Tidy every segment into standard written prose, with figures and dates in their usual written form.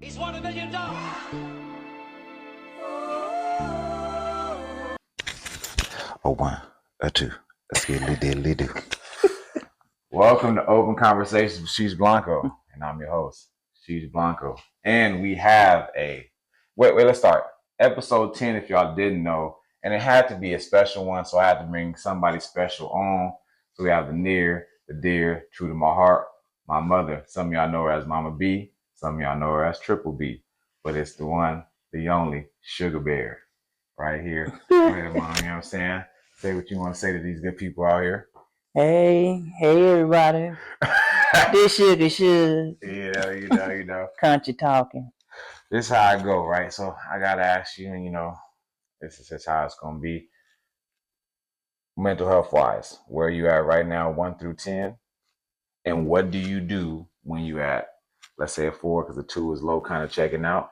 He's $1 million. A one, a two, a skiddly diddly do. Welcome to Open Conversations with SheeshBlanco, and I'm your host, SheeshBlanco. And we have let's start. Episode 10, if y'all didn't know, and it had to be a special one, so I had to bring somebody special on. So we have the near, the dear, true to my heart, my mother. Some of y'all know her as Mama B, some of y'all know her as Triple B, but it's the one, the only, Suga Bear, right here. Go ahead, Mom, you know what I'm saying? Say what you want to say to these good people out here. Hey everybody. This Suga. You know. Country talking. This is how I go, right? So I gotta ask you, this is how it's gonna be. Mental health wise, where are you at right now, 1 through 10? And what do you do when you at, let's say, a 4, because the 2 is low, kind of checking out?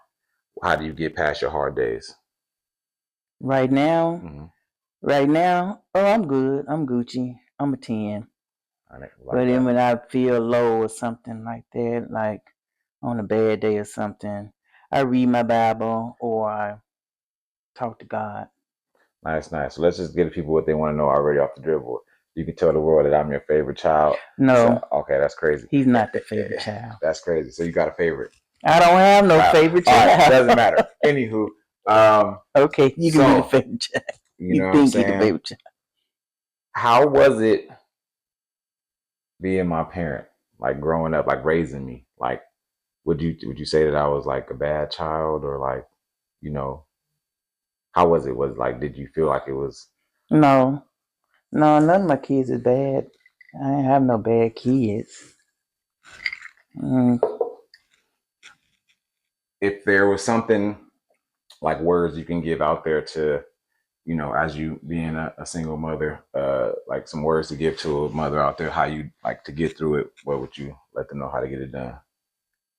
How do you get past your hard days? Right now, I'm good. I'm Gucci. I'm a 10. But then when I feel low or something like that, like on a bad day or something, I read my Bible or I talk to God. Nice. So let's just give people what they want to know already off the dribble. You can tell the world that I'm your favorite child. No. So, okay, that's crazy. He's not the favorite child. That's crazy. So you got a favorite? I don't have no favorite child. All right, doesn't matter. Anywho. Okay, you can be the favorite child. You know what I'm saying? You're the favorite child. How was it being my parent, like growing up, like raising me? Like, would you say that I was like a bad child, or like, how was it? Was like, did you feel like it was? No, none of my kids is bad. I ain't have no bad kids. If there was something like words you can give out there to, as you being a single mother, like some words to give to a mother out there, how you like to get through it, what would you let them know how to get it done?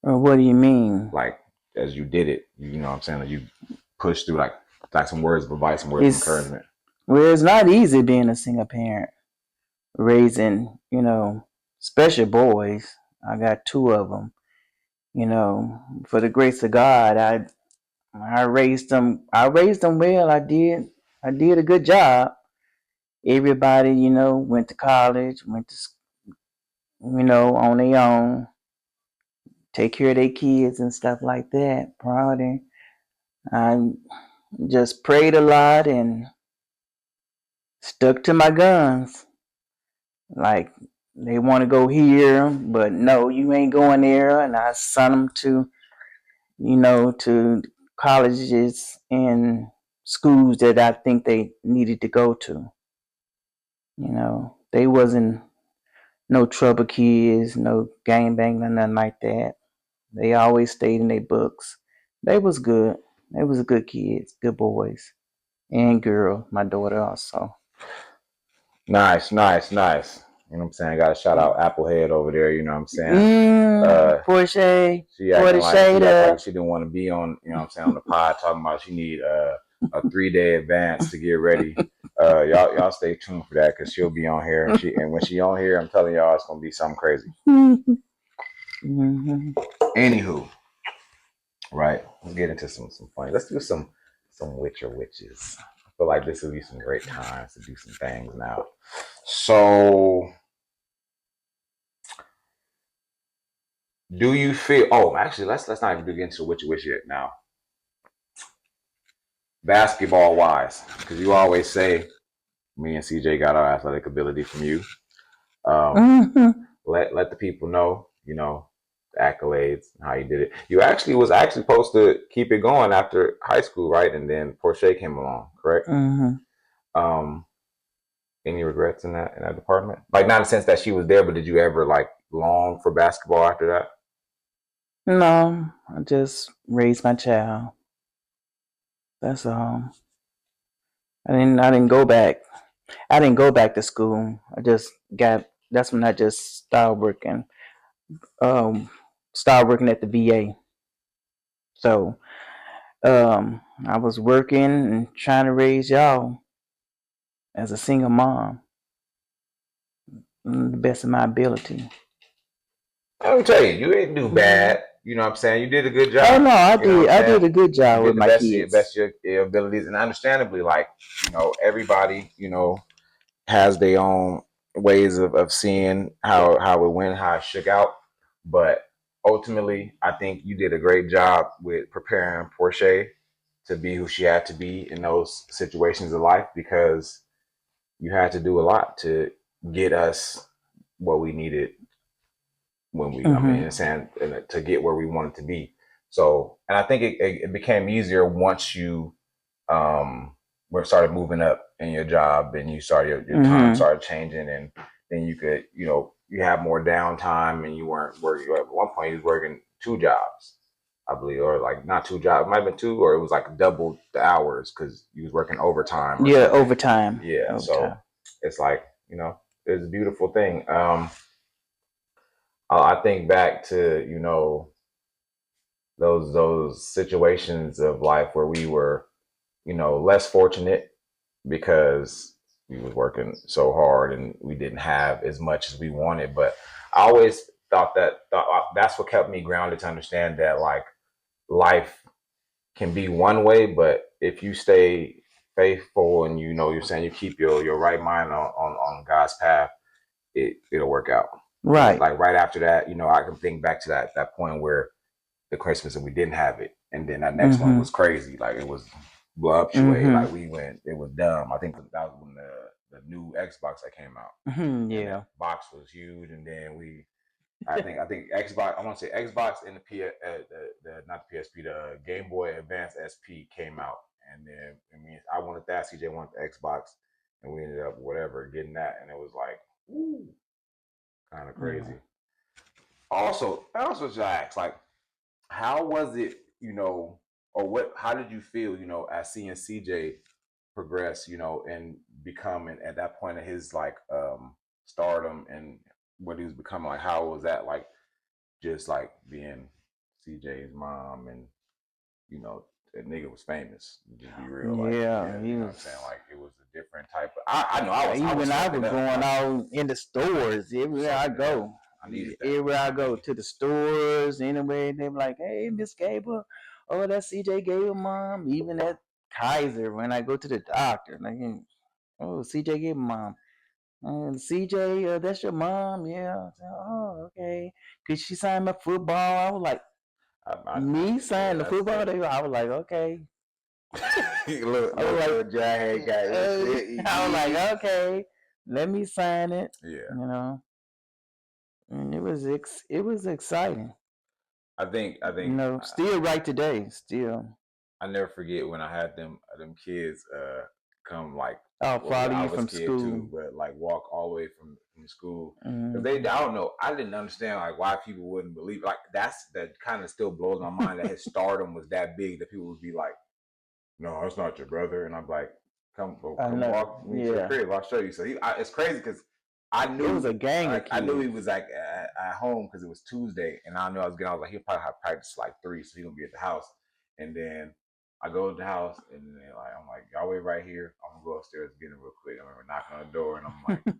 What do you mean? Like, as you did it, you know what I'm saying, that you pushed through, like some words of advice, some words of encouragement. Well, it's not easy being a single parent, raising, special boys. I got 2 of them. For the grace of God, I raised them. I raised them well. I did a good job. Everybody, went to college, went to, on their own, take care of their kids and stuff like that. Proud. I just prayed a lot and stuck to my guns. Like, they want to go here, but no, you ain't going there. And I sent them to, to colleges and schools that I think they needed to go to. They wasn't no trouble kids, no gangbang, nothing like that. They always stayed in their books. They was good. They was good kids, good boys. And girl, my daughter also. Nice. You know what I'm saying? I got to shout out Applehead over there, you know what I'm saying? Porsche. She acting like she didn't want to be on, you know what I'm saying, on the pod, talking about she need a 3-day advance to get ready. Y'all stay tuned for that, because she'll be on here. And when she on here, I'm telling y'all, it's going to be something crazy. Anywho, right, let's get into some funny. Let's do some witches. I feel like this will be some great times to do some things now. So, do you feel? Oh, actually, let's not even get into the witch yet now. Basketball wise, because you always say me and CJ got our athletic ability from you. Let the people know, the accolades, how you did it. You actually was supposed to keep it going after high school, right? And then Porsche came along, correct? Any regrets in that department? Like, not in the sense that she was there, but did you ever like long for basketball after that? No, I just raised my child. That's all. I didn't go back. I didn't go back to school. That's when I just started working. Started working at the VA. So, I was working and trying to raise y'all as a single mom, the best of my ability. Let me tell you, you didn't do bad. you know what I'm saying, you did a good job. Oh no, I You know what did. I'm I did saying? a good job You with did the my best of your, kids. best of your abilities, and understandably, like, you know, everybody, you know, has their own ways of seeing how it went, how it shook out. But ultimately, I think you did a great job with preparing Portia to be who she had to be in those situations of life, because you had to do a lot to get us what we needed when we, I mean, saying to get where we wanted to be. So, and I think it became easier once you started moving up in your job, and you started your time started changing, and then you could, you know, you have more downtime, and you weren't working. At one point, you was working 2 jobs, I believe, or like not 2 jobs, it might have been 2, or it was like double the hours because you was working overtime. Or something. Overtime. Yeah, Overtime. so it's like, you know, it's a beautiful thing. I think back to, you know, those situations of life where we were, you know, less fortunate because we was working so hard and we didn't have as much as we wanted. But I always thought that's what kept me grounded, to understand that like life can be one way, but if you stay faithful and, you know, you're saying you keep your right mind on God's path, it'll work out. Right. Like right after that, you know, I can think back to that point where the Christmas and we didn't have it, and then that next one was crazy. Like it was voluptuate. Like we went, it was dumb. I think that was when the new Xbox that came out. Yeah, and the box was huge, and then I think Xbox. I want to say Xbox and the not the PSP, the Game Boy Advance SP came out, and then I wanted that. CJ wanted the Xbox, and we ended up whatever getting that, and it was like, ooh, kind of crazy. Also, I also just asked, like, how was it, you know, or what? How did you feel, you know, as seeing CJ progress, you know, and becoming at that point of his like stardom and what he was becoming? Like, how was that like, just like being CJ's mom, and you know, that nigga was famous. Just be real, like yeah, you know what I'm saying? Like it was a different type of. I know I was even I was going out in the stores everywhere I go. I needed that. Everywhere I go, to the stores, anyway, they were like, "Hey, Miss Gable, oh, that's CJ Gable mom." Even at Kaiser, when I go to the doctor, like, oh, CJ Gable mom. CJ, that's your mom, yeah. Oh, okay. Could she sign my football? I was like, me sign the football? I was like, okay. little giant guy. I was like, okay, let me sign it. Yeah, you know, and it was exciting. I think You know, still right today, still. I never forget when I had them kids come like follow you from school too, but like walk all the way from school, because I don't know, I didn't understand like why people wouldn't believe, like that kind of still blows my mind that his stardom was that big that people would be like, no, it's not your brother, and I'm like, come walk me to the crib, I'll show you. So it's crazy because I knew it was a gang of kids. I knew he was like at home because it was Tuesday, and I knew I was like, he'll probably have practice like 3, so he's gonna be at the house. And then I go to the house, and then like I'm like, y'all wait right here. I'm gonna go upstairs and get him real quick. I remember knocking on the door, and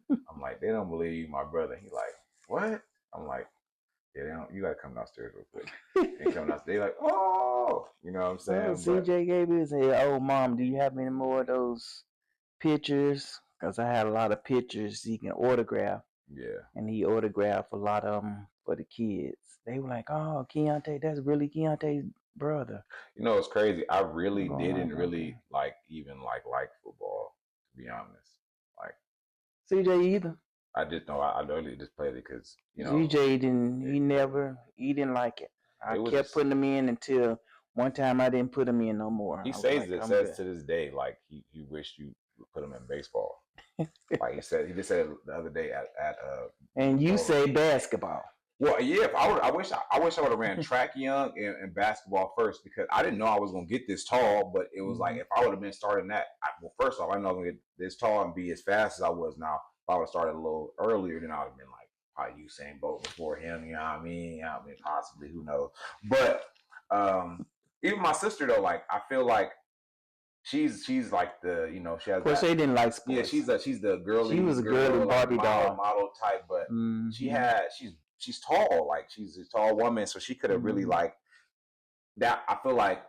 I'm like, they don't believe my brother. He like, what? I'm like, yeah, they don't. You gotta come downstairs real quick. And come downstairs, they like, oh, you know what I'm saying? CJ gave me said, "Oh, mom, do you have any more of those pictures? Because I had a lot of pictures he can autograph." Yeah. And he autographed a lot of them for the kids. They were like, "Oh, Keontae, that's really Keontae's brother." You know, it's crazy. I really didn't like even like football, to be honest. Like CJ either. I just know I literally just played it because, you know, CJ didn't. He didn't like it. I kept putting him in until one time I didn't put him in no more. He says to this day, like he wished you would put him in baseball. Like he just said it the other day at and you say basketball. Well, yeah. If I wish I would have ran track young and basketball first, because I didn't know I was gonna get this tall. But it was like, if I would have been starting that, well, first off, I know I was gonna get this tall and be as fast as I was now. If I would have started a little earlier, then I would have been like probably Usain Bolt before him. You know what I mean? Possibly, who knows? But even my sister though, like I feel like she's like the, you know, she has. Of course, they didn't like sports. Yeah, she's the girly. She was a girly Barbie doll model type, but she's she's tall, like she's a tall woman, so she could have really like that. I feel like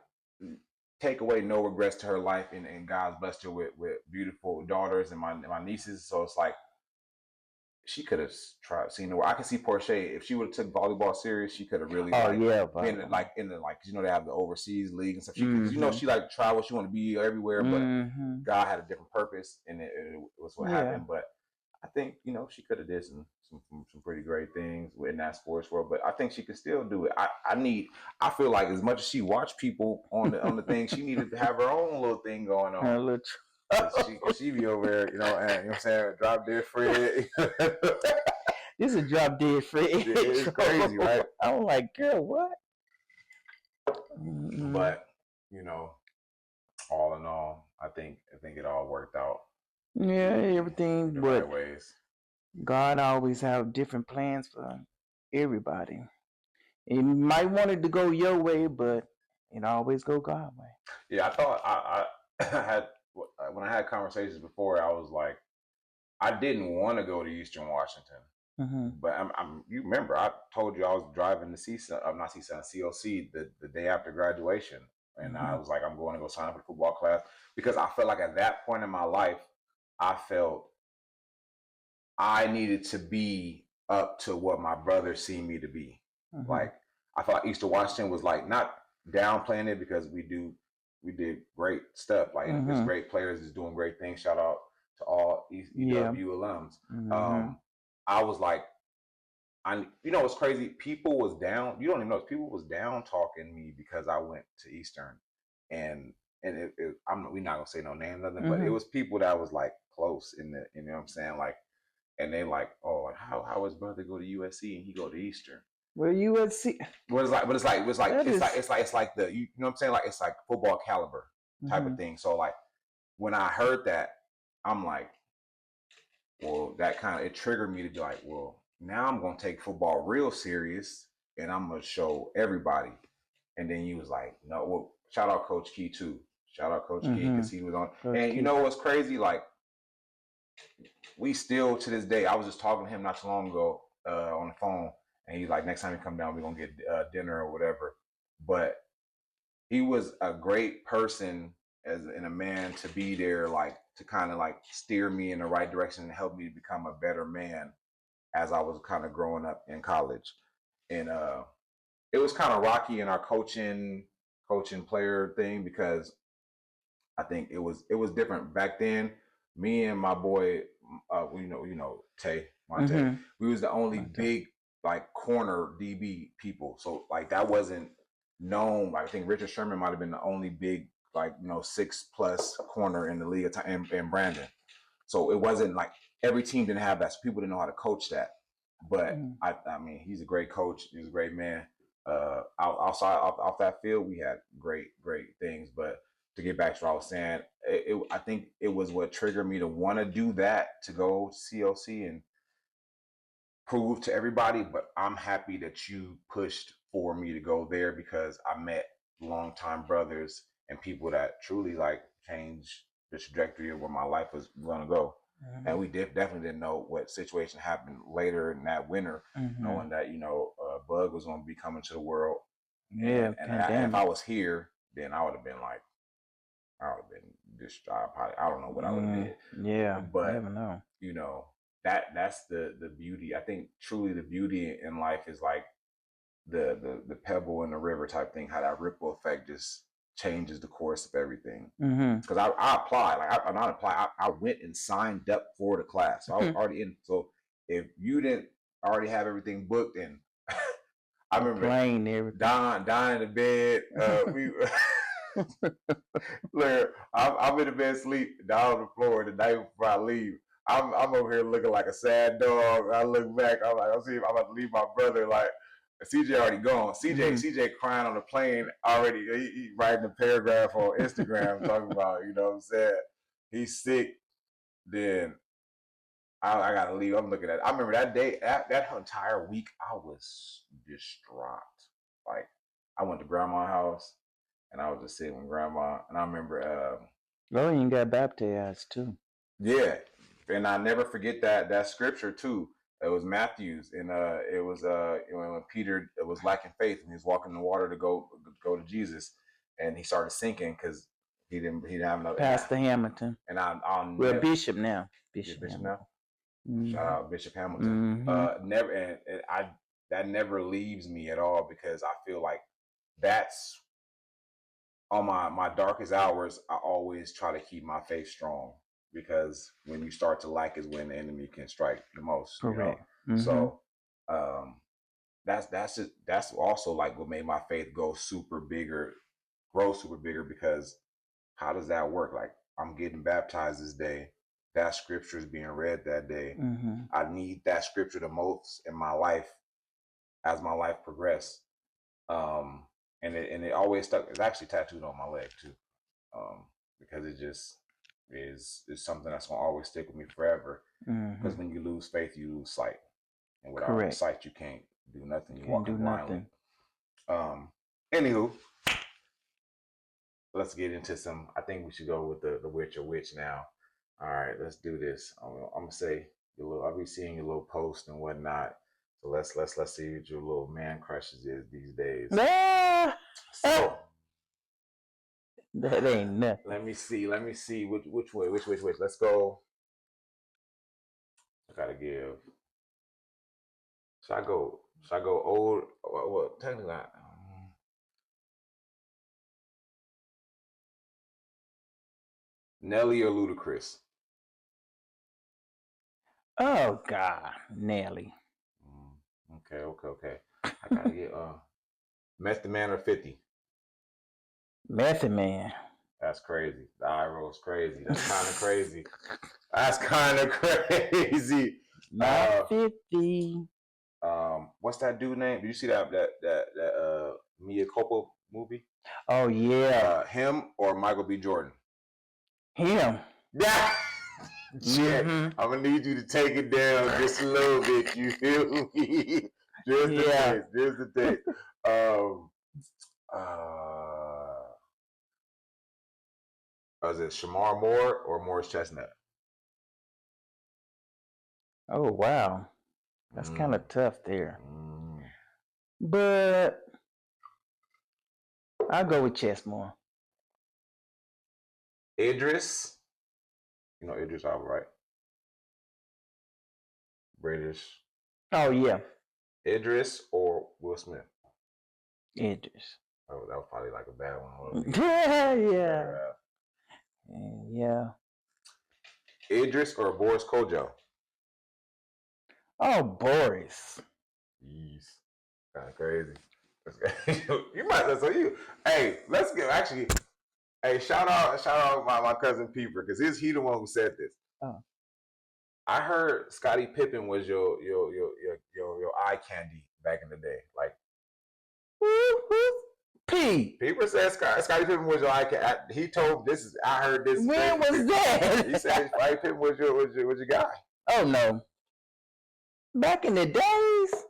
take away no regrets to her life, and God's blessed her with beautiful daughters and my nieces. So it's like she could have tried seeing the. I can see Portia if she would have took volleyball serious. She could have really been like in the like they have the overseas league and stuff. She she like travel. She want to be everywhere, but God had a different purpose, and it was what happened. But I think she could have did some pretty great things in that sports world. But I think she could still do it. I feel like as much as she watched people on the thing, she needed to have her own little thing going on. Her little she be over there, and you know what I'm saying, drop dead Fred. This is a drop dead Fred. It's crazy, right? I'm like, girl, what? But all in all, I think it all worked out. Yeah, everything. The right ways. God always have different plans for everybody. You might want it to go your way, but it always go God's way. Yeah, I thought I had when I had conversations before, I was like, I didn't want to go to Eastern Washington, but you remember I told you I was driving to COC the day after graduation, and I was like, I'm going to go sign up for football class because I felt like at that point in my life, I felt I needed to be up to what my brother seen me to be. Like I thought Eastern Washington was like not downplaying it because we did great stuff. Like there's great players is doing great things. Shout out to all EW alums. I was like, it's crazy. People was down. You don't even know. People was down talking me because I went to Eastern, and we're not gonna say no name, nothing. But it was people that was like close in the, you know what I'm saying, like, and they like, oh, how his brother go to USC and he go to Eastern. Well, USC. But it's like the, you know what I'm saying, like it's like football caliber type of thing. So like when I heard that, I'm like, well, it triggered me to be like, well, now I'm gonna take football real serious and I'm gonna show everybody. And then you was like, no, well, shout out Coach Key too. Shout out Coach Key because he was on. Coach and Key. You know what's crazy? Like we still to this day. I was just talking to him not too long ago on the phone. And he's like, next time you come down, we're going to get dinner or whatever. But he was a great person and a man to be there, like to kind of like steer me in the right direction and help me to become a better man as I was kind of growing up in college. And it was kind of rocky in our coaching player thing because I think it was different back then. Me and my boy, Tay, Monte, we was the only big like corner DB people. So like that wasn't known. I think Richard Sherman might have been the only big 6+ corner in the league in Brandon. So it wasn't like every team didn't have that. So people didn't know how to coach that. But I mean, he's a great coach. He's a great man. Outside off that field, we had great things. But to get back to what I was saying, I think it was what triggered me to want to do that, to go to COC and prove to everybody. But I'm happy that you pushed for me to go there because I met longtime brothers and people that truly like changed the trajectory of where my life was going to go. And we definitely didn't know what situation happened later in that winter, knowing that, Bug was going to be coming to the world. Yeah. And if I was here, then I would have been distraught. I don't know what I would have did. Yeah. But, I never know. That's the beauty. I think truly the beauty in life is like the pebble in the river type thing, how that ripple effect just changes the course of everything. Because I applied, I went and signed up for the class. So I was already in. So if you didn't already have everything booked, and I remember dying in the bed. I'm in the bed sleep down on the floor the night before I leave. I'm over here looking like a sad dog. I look back, I'm like, I'm about to leave my brother. Like CJ already gone. CJ crying on the plane already. He writing a paragraph on Instagram talking about, you know what I'm saying, he's sick. Then I gotta leave. I'm looking at it. I remember that day, that entire week, I was distraught. Like I went to grandma's house and I was just sitting with grandma. And I remember you got baptized too. Yeah. And I never forget that scripture too. It was Matthews, and it was when Peter was lacking faith and he was walking in the water to go to Jesus, and he started sinking because he didn't have enough. Pastor Hamilton. And I'll Well, never, Bishop now. Bishop Hamilton. now. Mm-hmm. Shout out Bishop Hamilton. Never, and I that never leaves me at all because I feel like that's on my darkest hours. I always try to keep my faith strong because when you start to lack is when the enemy can strike the most. Correct. You know? So that's also like what made my faith grow super bigger because how does that work? Like I'm getting baptized this day. That scripture is being read that day. I need that scripture the most in my life as my life progressed. And it always stuck. It's actually tattooed on my leg too. Because it just is something that's gonna always stick with me forever. Because when you lose faith, you lose sight. And without sight, you can't do nothing. You walk blindly. Anywho, let's get into some. I think we should go with the witch or witch now. All right, let's do this. I'm gonna say I'll be seeing your little post and whatnot. So let's see what your little man crushes is these days. So that ain't nothing. Let me see which way. Let's go. I gotta give. Should I go old? Well, technically, Nelly or Ludacris? Oh God, Nelly. Okay. I gotta get Method Man or 50. Method Man. That's crazy. The eye roll's crazy. That's kind of crazy. That's kind of crazy. Not 50. What's that dude name? Did you see that Mia Coppola movie? Oh yeah. Him or Michael B. Jordan? Him. Yeah. I'm gonna need you to take it down just a little bit. You feel me? Just the taste. Was it Shamar Moore or Morris Chestnut? Oh wow, that's kind of tough there. But I'll go with Chestmore. Idris. You know Idris Elba, right? British. Oh yeah. Idris or Will Smith? Idris. Oh, that was probably like a bad one. Yeah. Idris or Boris Kojo? Oh, Boris. Jeez. Kind of crazy. You might as well. Hey, let's get actually. Hey, shout out my cousin Peeper because he the one who said this. Oh. I heard Scottie Pippen was your eye candy back in the day. Like, Peeper said Scottie Pippen was your eye candy. He told this is. I heard this. When was that? He said Scottie Pippen was your guy. Oh no. Back in the days.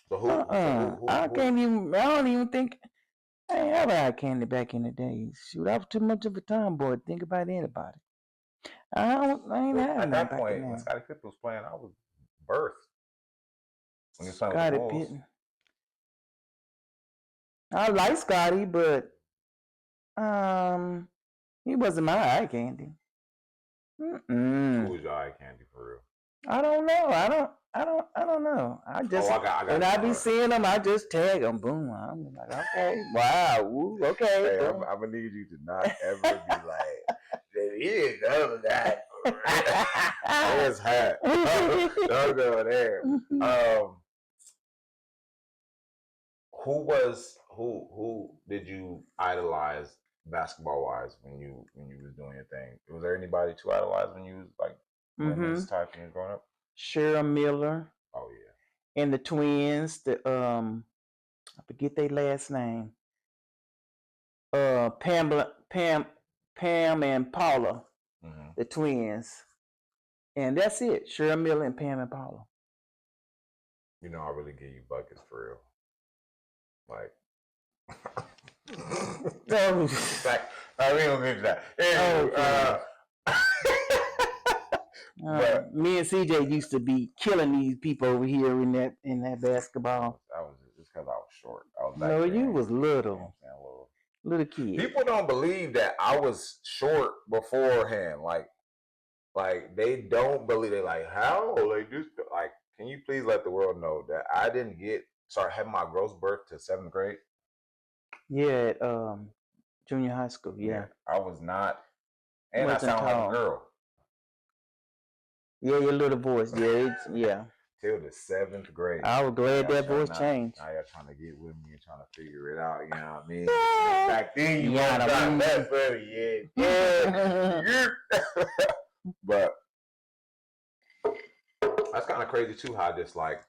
So who? I don't even think. I ain't have eye candy back in the days. Shoot, I was too much of a tomboy to think about anybody. I ain't had at that point when Scottie Pippen was playing, I was birthed. When he was playing with the Bulls. Pippen. I like Scottie, but he wasn't my eye candy. Who was your eye candy for real? I don't know. I don't know. I just when I be seeing them, I just tag them. Boom. I'm like, okay, wow, woo, okay. Hey, I'm gonna need you to not ever be like, he didn't know that. It's hot. Don't go there. Who did you idolize basketball wise when you was doing your thing? Was there anybody to idolize when you was like this type when you were growing up? Cheryl Miller. Oh yeah. And the twins, I forget their last name. Pam and Paula, the twins. And that's it. Cheryl Miller and Pam and Paula. You know, I really give you buckets for real. Like, we don't get that. Anyway, But Me and CJ used to be killing these people over here in that basketball. I was just because I was short. I was back No, then, you was you know little, what I'm saying, little kid. people don't believe that I was short beforehand. Like they don't believe. They like how like this. Like, can you please let the world know that I didn't start having my gross birth to 7th grade? Yeah, at junior high school. Yeah, I was not, and wasn't I sound like tall. a girl. Yeah, your little voice. Yeah, yeah. Till the 7th grade. I was glad that voice changed. Now you're trying to get with me and trying to figure it out. You know what I mean? Back then you weren't trying that, buddy. Yeah. But that's kind of crazy too. How just like,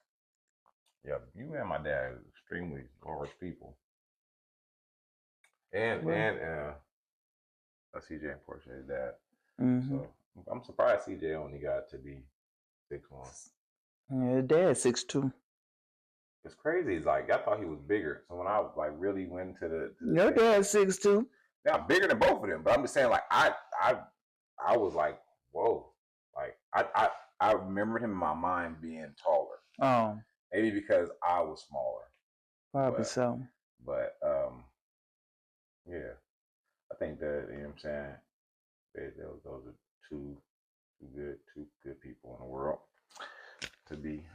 yeah, you and my dad are extremely large people, and CJ and Portia is dad. So I'm surprised CJ only got to be 6'1". Yeah, dad's 6'2". It's crazy. It's like I thought he was bigger. So when I like really went to the your dad's 6'2". Yeah, I'm bigger than both of them. But I'm just saying, like I was like, whoa. Like I remembered him in my mind being taller. Oh, maybe because I was smaller. Probably so. But yeah, I think that, you know what I'm saying, those are two good people in the world to be.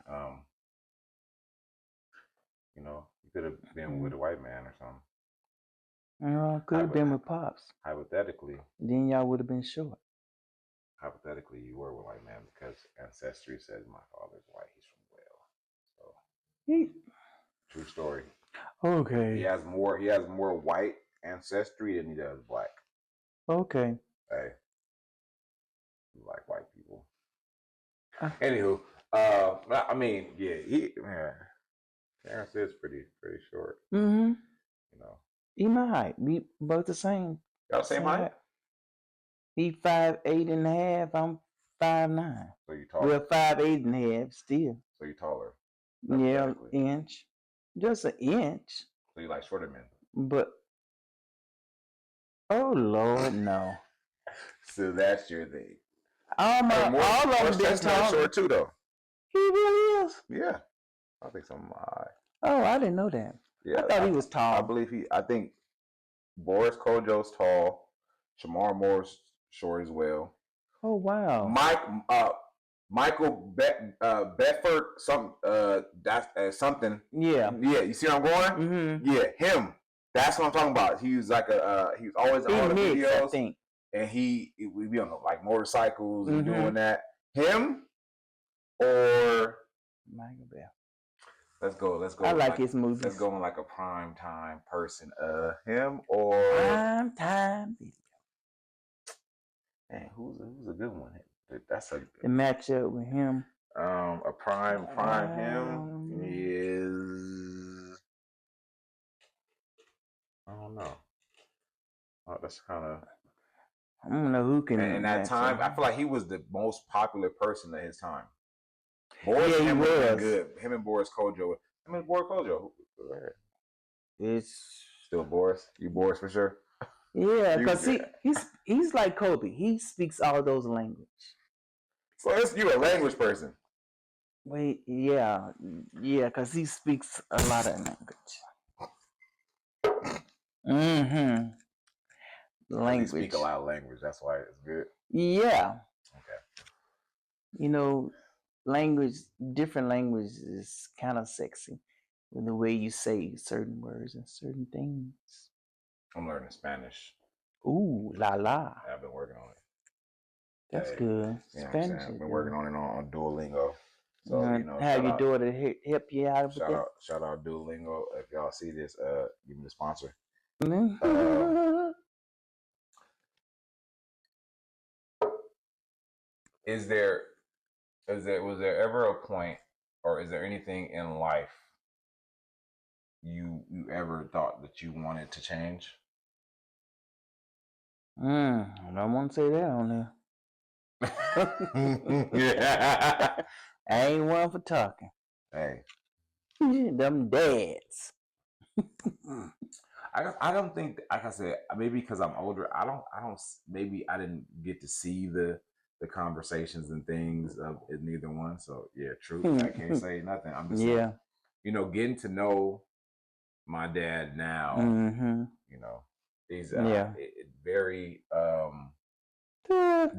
You know, you could have been with a white man or something. Could have been with Pops. Hypothetically. Then y'all would have been short. Hypothetically, you were with a white man because ancestry says my father's white. He's from Wales. So true story. Okay. He has more white ancestry than he does black. Okay. Hey, you like white people. Anywho, I mean, yeah, Terrence is pretty short. Mm-hmm. You know, he my height. We both the same. Y'all same height? He 5'8.5". I'm 5'9". So you taller. Well, 5'8.5" still. So you taller. Yeah, inch. Just an inch. So you like shorter men. But oh Lord, no. So that's your thing. All of them been taller. Short too, though. He really is. Yeah, I think so. Oh, I didn't know that. Yeah, I thought he was tall. I believe I think Boris Kojo's tall. Shamar Moore's short as well. Oh wow. Michael Bedford, that's something. Yeah. You see where I'm going? Mm-hmm. Yeah, him. That's what I'm talking about. He was like he was always on all the videos. I think. And we be on like motorcycles and doing that. Him or Michael Bear. Let's go. I like his movies. Let's go on like a prime time person. Him or prime time video. Man, who's a good one? That's a the matchup with him. A prime him is I don't know. That's kind of I don't know who can. And that time, I feel like he was the most popular person at his time. Boris, yeah, he was good. Him and Boris Kojo. It's still Boris. You Boris for sure. Yeah, because he's like Kobe. He speaks all those languages. So you a language person. Wait, yeah, because he speaks a lot of language. Language. He speak a lot of language. That's why it's good. Yeah. Okay. You know, different languages is kind of sexy with the way you say certain words and certain things. I'm learning Spanish. Ooh, la la. I've been working on it. That's good. Spanish. I've been working on it on Duolingo. So have your daughter help you out with that? Shout out Duolingo. If y'all see this, give me the sponsor. Was there ever a point, or is there anything in life you ever thought that you wanted to change? I don't want to say that on there. Yeah. I ain't one for talking. Hey. Them dads. I don't think, like I said, maybe because I'm older, maybe I didn't get to see the the conversations and things of neither one. So yeah, true. I can't say nothing. I'm just like, getting to know my dad now. He's very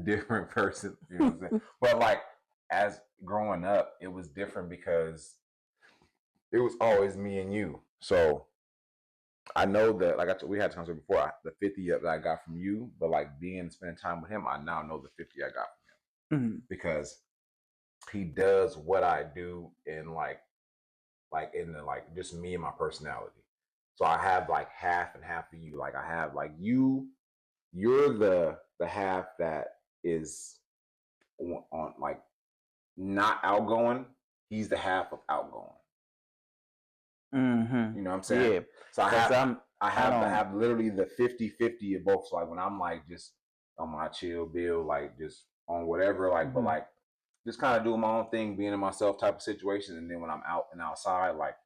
different person. You know what I'm saying? But like as growing up, it was different because it was always me and you. So I know that, like we had times before, the 50 that I got from you, but like spending time with him, I now know the 50 I got from him because he does what I do in like in the like just me and my personality. So I have like half and half of you. Like I have like you're the half that is on like not outgoing. He's the half of outgoing. You know what I'm saying? Yeah. So I have literally the 50-50 of both. So like when I'm like just on my chill bill, like just on whatever, like but like just kind of doing my own thing, being in myself type of situation. And then when I'm out and outside, like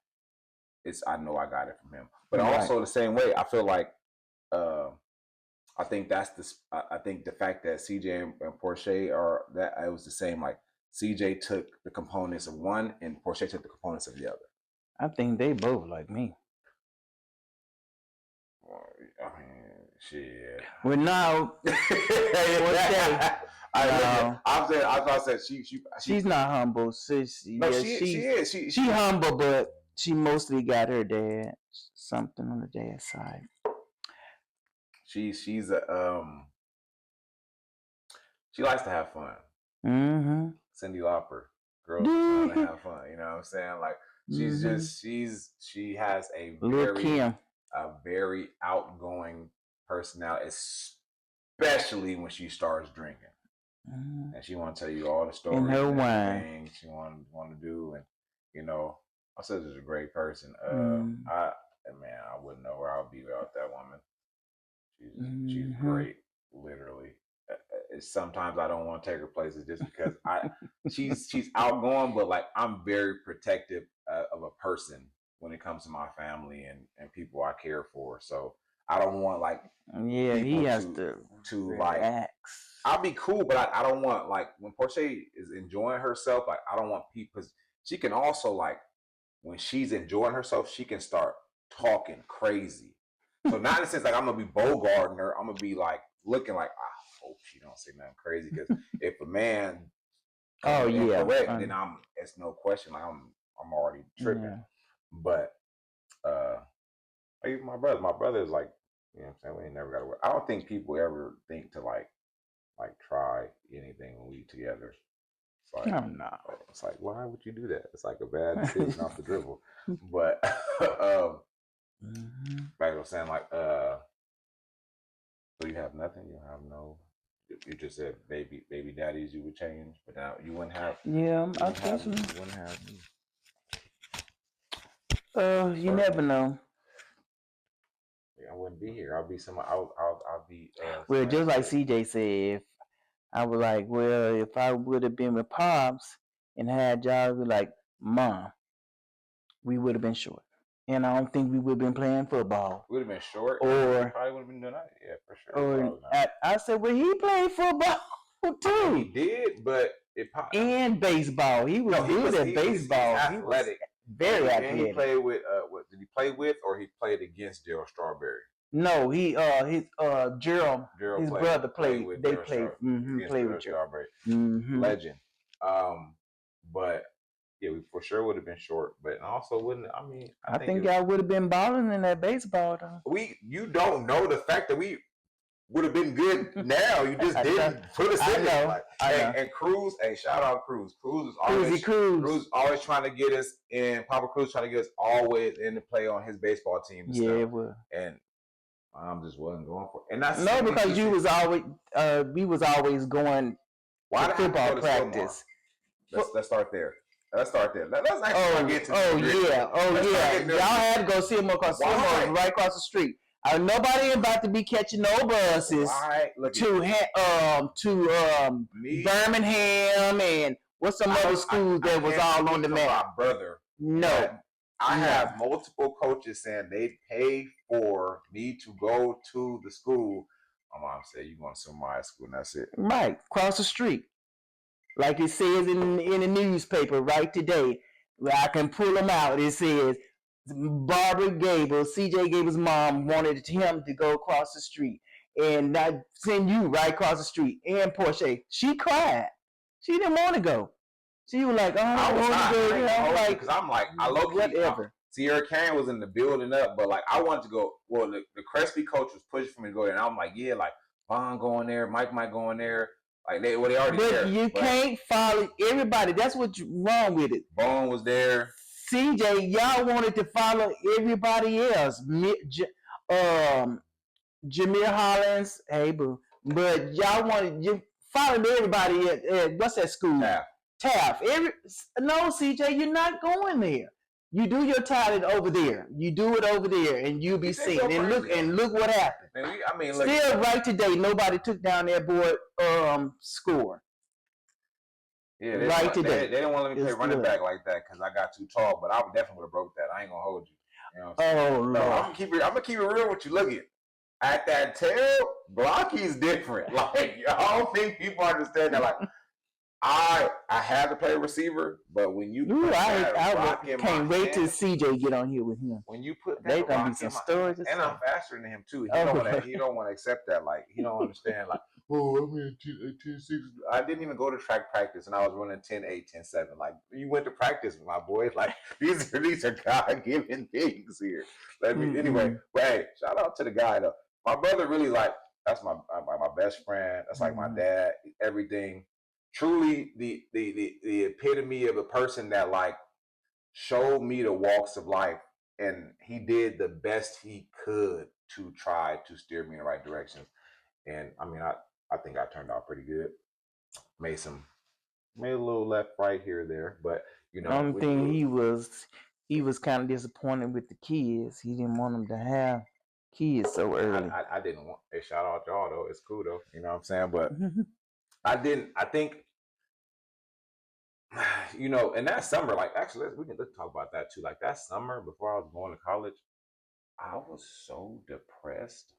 I know I got it from him. But also the same way, I feel like I think I think the fact that CJ and Porsche are that it was the same. Like CJ took the components of one and Porsche took the components of the other. I think they both like me. Well, I mean, shit. Well, now, I said she's not humble. She is. She humble, but she mostly got her dad something on the dad's side. She's a she likes to have fun. Cyndi Lauper, girls trying to have fun. You know what I'm saying? Like she has a very outgoing personality, especially when she starts drinking. And she want to tell you all the stories and everything she want to do. And my sister's a great person. I wouldn't know where I would be without that woman. She's great, literally. Sometimes I don't want to take her places just because she's outgoing, but like I'm very protective of a person when it comes to my family and people I care for. So I don't want like he has to like I'll be cool, but I don't want like when Porsche is enjoying herself, like I don't want people because she can also like when she's enjoying herself, she can start talking crazy. So not in the sense like I'm gonna be bogarting her, I'm gonna be like looking like I hope she don't say nothing crazy because if a man correct, then it's no question like I'm already tripping. But like my brother is like, you know what I'm saying, we ain't never gotta work. I don't think people ever think to like try anything when we together. It's like, it's like, why would you do that? It's like a bad decision off the dribble. But like I was saying, like so you have nothing, you have no. You just said baby daddies you would change, but now you wouldn't have. Yeah, I think you wouldn't have me. You never know. I wouldn't be here. I'll be somebody. I'll be. Well, just like CJ said, if I was like, well, if I would have been with Pops and had y'all be like, Mom, we would have been short. And I don't think we would have been playing football. We would have been short. Or probably would have been doing that. Yeah, for sure. Or I said, well, he played football too. He did, but and baseball. He was good at baseball. He was athletic. Very athletic. He played with what did he play with, or he played against Gerald Strawberry? No, Gerald his brother played. They played with Gerald Strawberry. Legend. But yeah, we for sure would have been short, but also wouldn't. I mean, I think y'all would have been balling in that baseball though. You don't know the fact that we would have been good now. You just didn't put us in there. Like, and Cruz, shout out Cruz. Cruz is always trying to get us in. Papa Cruz trying to get us always in to play on his baseball team. And stuff. Well. And Mom just wasn't going for it. And that's because you was always we was always going to football practice. Let's start there. Let's actually get to y'all had to go see him across the street, right across the street. Nobody about to be catching no buses to Birmingham and what's some other schools that was all on the map. My brother, no, I have multiple coaches saying they pay for me to go to the school My mom said, "You going to some high school, and that's it." Right, across the street. Like it says in the newspaper right today, where I can pull them out. It says Barbara Gable, CJ Gable's mom wanted him to go across the street and not send you right across the street. And Portia, she cried. She didn't want to go. She was like, "Oh, I was hot. I'm like, because I'm like, I low key. whatever. Sierra Karen was in the building up, but like I wanted to go. Well, the Crespi coach was pushing for me to go there, and I'm like, yeah, like Vaughn going there, Mike might go in there. Like they already there. But you can't follow everybody. That's what's wrong with it. Vaughn was there. CJ, y'all wanted to follow everybody else. Jameer Hollins, hey boo, but y'all wanted you followed everybody at what's that school? Taft. No, CJ, you're not going there. You do your talent over there. You do it over there, and you'll be seen. And look what happened. Man, still right today, nobody took down their boy score. Yeah, today. They didn't want to let me play running back like that because I got too tall, but I definitely would have broke that. I ain't gonna hold you. You know what I'm saying? Oh, Lord. I'm gonna keep it real with you. Look at that tail, Blocky's different. Like I don't think people understand that. Like I had to play receiver, but when you put I can't wait till CJ get on here with him. When you put that, they gonna be some stories. And I'm faster than him too. He don't want to accept that. Like he don't understand. Like I'm in 10-6. I didn't even go to track practice, and I was running 10-8, 10-7. Like you went to practice, my boy. Like these are God-given things here. Anyway. But hey, shout out to the guy though. My brother really that's my best friend. That's like my dad. Everything. Truly the epitome of a person that like showed me the walks of life, and he did the best he could to try to steer me in the right direction. And I mean, I think I turned out pretty good. Made a little left, right here, there, but you know, only thing he was kind of disappointed with the kids. He didn't want them to have kids so early. I didn't want. Hey, shout out y'all though. It's cool though. You know what I'm saying? But I think, you know, and that summer, like actually, let's talk about that too. Like that summer before I was going to college, I was so depressed.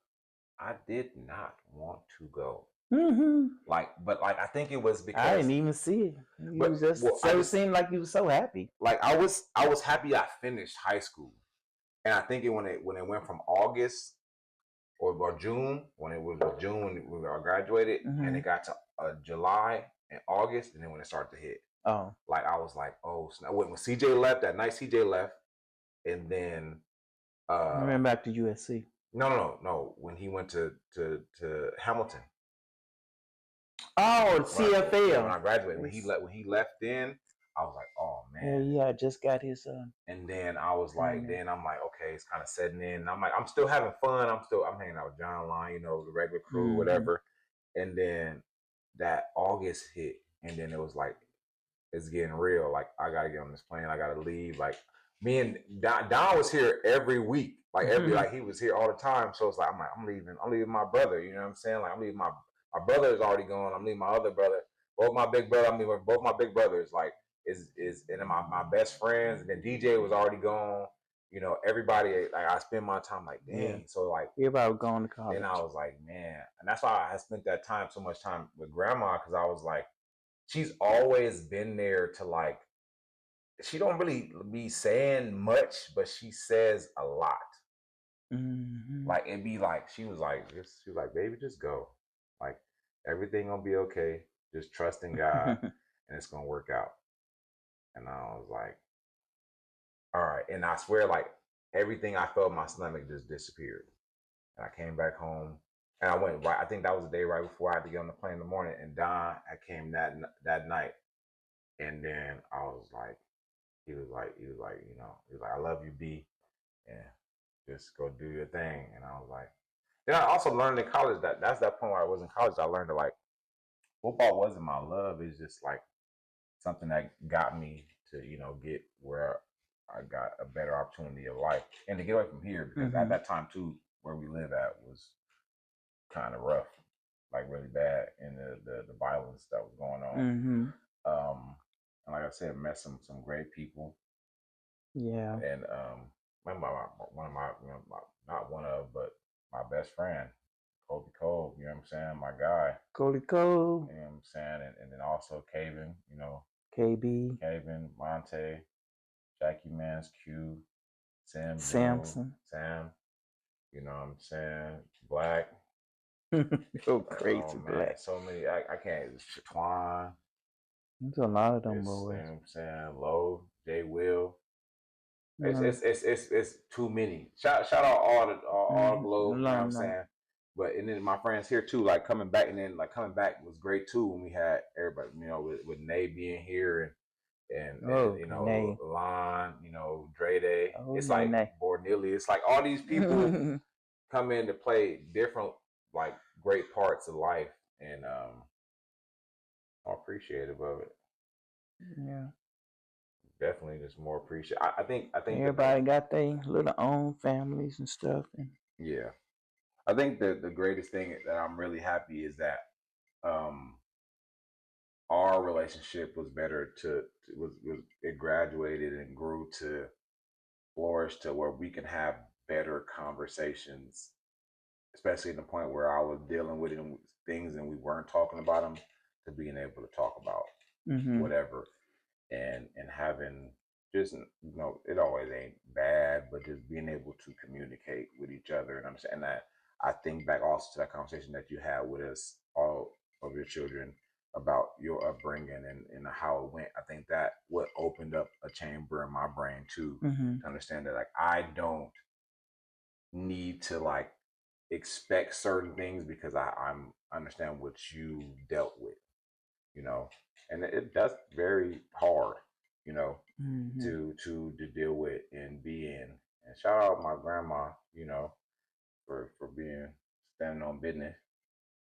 I did not want to go. But I think it was because I didn't even see it. It seemed like you were so happy. Like I was happy I finished high school, and I think when it went from August or June, when we graduated, and it got to July and August, and then when it started to hit. Oh, like I was like, oh, snap. When CJ left that night, CJ left, and then I ran back to USC. No. When he went to Hamilton. Oh, CFL. When I graduated, when he left, then I was like, oh man. Yeah, I just got his. And then I was like, then I'm like, okay, it's kind of setting in. And I'm like, I'm still having fun. I'm hanging out with John Line, you know, the regular crew, whatever. And then that August hit, and then it was like, it's getting real. Like I gotta get on this plane. I gotta leave. Like me and Don was here every week. Like like he was here all the time. So it's like I'm leaving my brother. You know what I'm saying? Like I'm leaving my brother is already gone. I'm leaving my other brother. Both my big brothers. Like is and then my best friends. And then DJ was already gone. You know, everybody. Like I spend my time like, dang. Yeah. So like everybody was going to college. And I was like, man, and that's why I spent that time so much time with grandma, because I was like, she's always been there to like. She don't really be saying much, but she says a lot. Like it'd be like she was like, baby, just go. Like everything gonna be okay. Just trust in God, and it's gonna work out. And I was like, all right. And I swear, like everything I felt in my stomach just disappeared. And I came back home, and I went right. I think that was the day right before I had to get on the plane in the morning. And Don came that night, and then I was like. He was like, you know, he was like, I love you, B, and just go do your thing. And I was like, then I also learned in college that's that point where I was in college. I learned that like football wasn't my love. It's just like something that got me to, you know, get where I got a better opportunity of life and to get away from here, because at that time too, where we live at was kind of rough, like really bad, and the violence that was going on. And like I said, met some great people. Yeah. And my best friend, Kobe Cole, you know what I'm saying? My guy. Coley Cole. You know what I'm saying? And then also Caven, you know, KB. Caven, Monte, Jackie Mans, Q, Sam Joe, Samson. Sam, you know what I'm saying? Black. Oh, crazy Oh man, Black. so many. I can't. Shaquan. There's a lot of them It's, you boys. know what I'm saying? Low, J Will. Mm. It's too many. Shout out all the globe, you know what I'm Alumni. saying? But and then my friends here too, like coming back, and then like coming back was great too when we had everybody, you know, with Nay being here and you know, Nay. Lon, you know, Dre Day. Oh, It's Nay, like Nay. Bornilli. It's like all these people come in to play different like great parts of life, and I'm appreciative of it. Yeah. Definitely just more appreciate. I think Everybody got their little own families and stuff. And yeah. I think the greatest thing that I'm really happy is that um our relationship was better was it graduated and grew to flourish to where we can have better conversations, especially in the point where I was dealing with things and we weren't talking about them, to being able to talk about whatever, and having just, you know, it always ain't bad, but just being able to communicate with each other and understand that. I think back also to that conversation that you had with us, all of your children, about your upbringing and how it went. I think that what opened up a chamber in my brain too, to understand that like I don't need to like expect certain things because I'm understand what you dealt with, you know, and that's very hard, you know, to deal with and be in. And shout out my grandma, you know, for being standing on business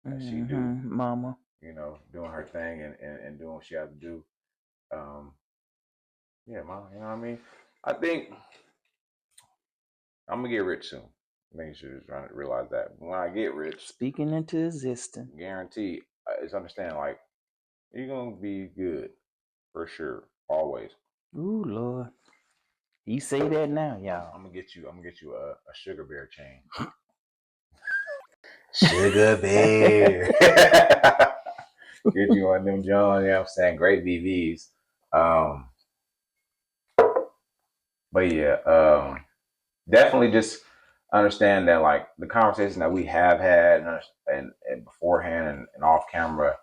as she do, Mama, you know, doing her thing and doing what she has to do. Um, yeah, mom, you know what I mean. I think I'm gonna get rich soon. I think you should try to realize that when I get rich, speaking into existence. guarantee, is understand like you're gonna be good for sure, always. Ooh, Lord. You say that now, y'all. I'm gonna get you a Sugar Bear chain. Sugar Bear. Get you one of them John, you know what I'm saying? Great VVs. Um, but yeah, definitely just understand that like the conversation that we have had and beforehand and off camera,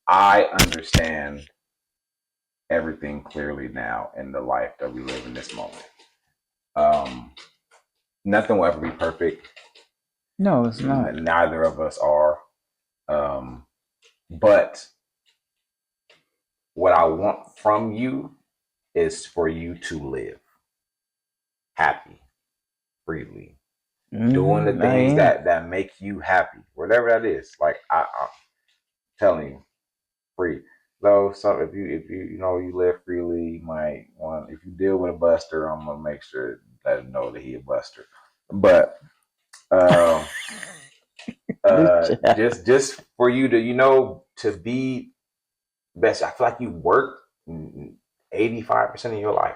I understand everything clearly now in the life that we live in this moment. Nothing will ever be perfect. No, it's not. Neither of us are. But what I want from you is for you to live happy, freely, doing the things that make you happy, whatever that is. Like I'm telling you, free. Though, so if you know you live freely, you might want, if you deal with a buster, I'm gonna make sure let him know that he a buster. But just for you to, you know, to be best. I feel like you work 85% of your life.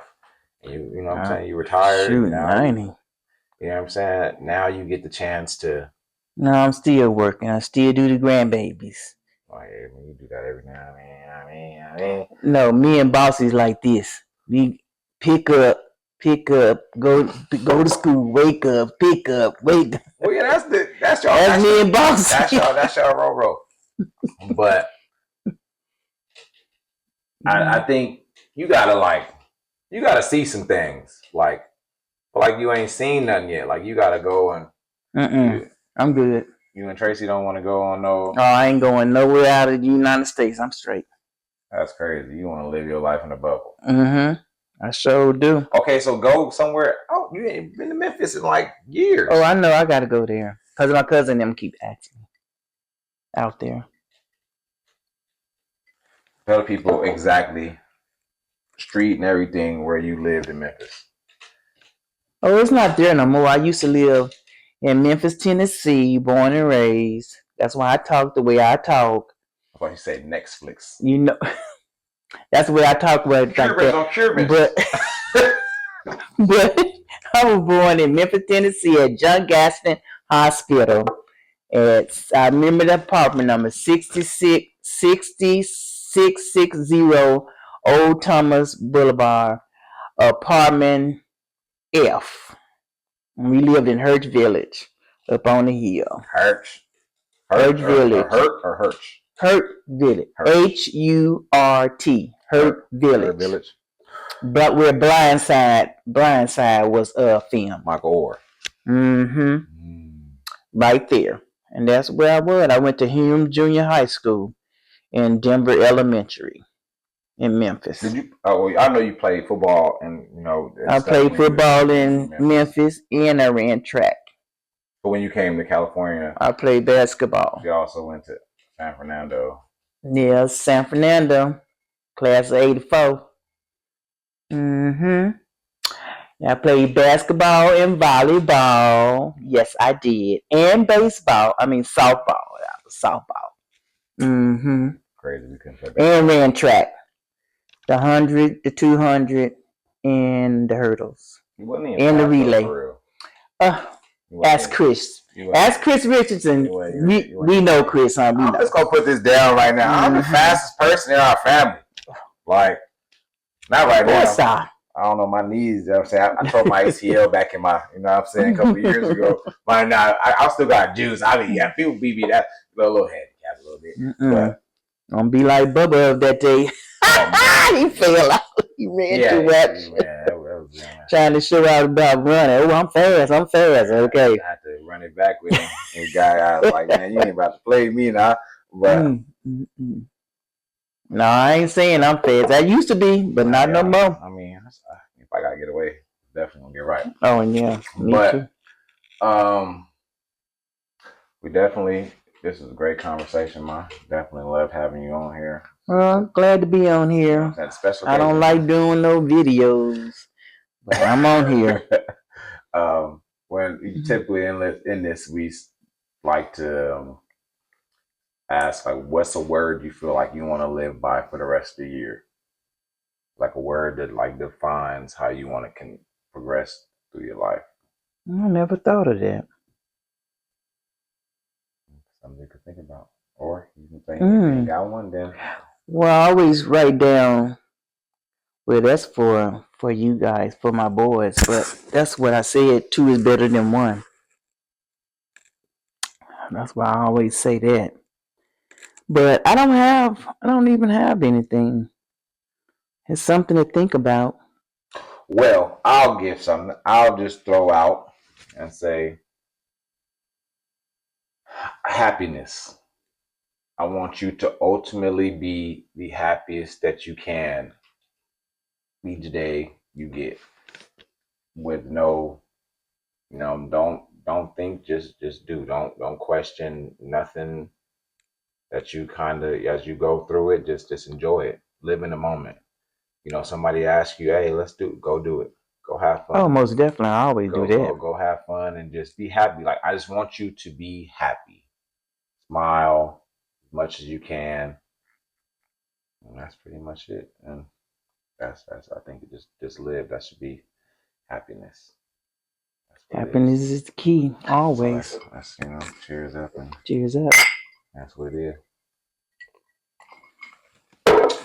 You know what I'm saying? You retired. Shoot, now 90. you know what I'm saying? Now you get the chance to. No, I'm still working. I still do the grandbabies. Oh yeah, you do that every now and then. I mean. No, me and Bossy's like this. We pick up, go to school, wake up, pick up, wake up. Well, yeah, that's y'all. That's me and Bossy. That's y'all roll. But I think you gotta see some things. Like you ain't seen nothing yet. Like you gotta go and. I'm good. You and Tracy don't want to go on no. Oh, I ain't going nowhere out of the United States. I'm straight. That's crazy. You want to live your life in a bubble. I sure do. Okay, so go somewhere. Oh, you ain't been to Memphis in like years. Oh, I know. I got to go there because my cousin them keep asking me out there. Tell people exactly street and everything where you lived in Memphis. Oh, it's not there no more. I used to live in Memphis, Tennessee, born and raised. That's why I talk the way I talk. I thought you said Netflix. You know, that's the way I talk. Like that. But I was born in Memphis, Tennessee at John Gaston Hospital. I remember the apartment number 6660 Old Thomas Boulevard, apartment F. We lived in Hirsch Village, up on the hill. Hirsch Village. Hurt Village. Hirsch. Hurt. Hurt Village. But where Blindside was filmed. Michael Orr. Right there. And that's where I was. I went to Hume Junior High School in Denver Elementary in Memphis. Did you? Oh, well, I know you played football, and I played football in Memphis, and I ran track. But when you came to California, I played basketball. You also went to San Fernando. Yeah, San Fernando, class of '84. I played basketball and volleyball. Yes, I did. And baseball. I mean, softball. Softball. Crazy we couldn't play baseball. And ran track. The 100, the 200, and the hurdles. And the relay. Ask Chris. Ask Chris Richardson. We know Chris, huh? I'm just going to put this down right now. I'm the fastest person in our family. Like, not right now. I don't know, my knees, you know what I'm saying? I tore my ACL back in my, you know what I'm saying, a couple of years ago. But now, I still got juice. I mean, yeah, people beat me that a little handicap a little bit. But don't be like Bubba of that day. He fell out. He ran too much. Trying to show out about running. Oh, I'm fast. Okay. I had to run it back with him. And the guy, I was like, man, you ain't about to play me now. But no, I ain't saying I'm fast. I used to be, but not no more. I mean, if I gotta get away, definitely gonna get right. Oh, yeah. Me too. We definitely, this is a great conversation, man. Definitely love having you on here. Well, I'm glad to be on here. I don't like doing no videos, but I'm on here. When you typically in this, we like to ask, like, what's a word you feel like you want to live by for the rest of the year? Like a word that like defines how you want to progress through your life. I never thought of that. Something you could think about, or you can think if you ain't got one, then. Well, I always write down. Well, that's for you guys, for my boys. But that's what I said. 2 is better than 1. That's why I always say that. But I don't even have anything. It's something to think about. Well, I'll give something. I'll just throw out and say happiness. I want you to ultimately be the happiest that you can each day you get. With no, don't think, just do. Don't question nothing that you kind of, as you go through it, just enjoy it. Live in the moment. Somebody asks you, hey, go do it. Go have fun. Oh, most definitely. I always do that. Go have fun and just be happy. Like, I just want you to be happy. Smile as much as you can. And that's pretty much it. And that's I think just live. That should be happiness. Happiness is the key, always. So that's cheers up. Cheers up. That's what it is.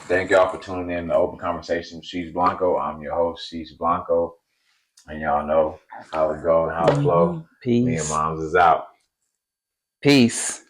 Thank y'all for tuning in to Open Conversation with SheeshBlanco. I'm your host, SheeshBlanco. And y'all know how it go and how it flow. Peace. Me and Moms is out. Peace.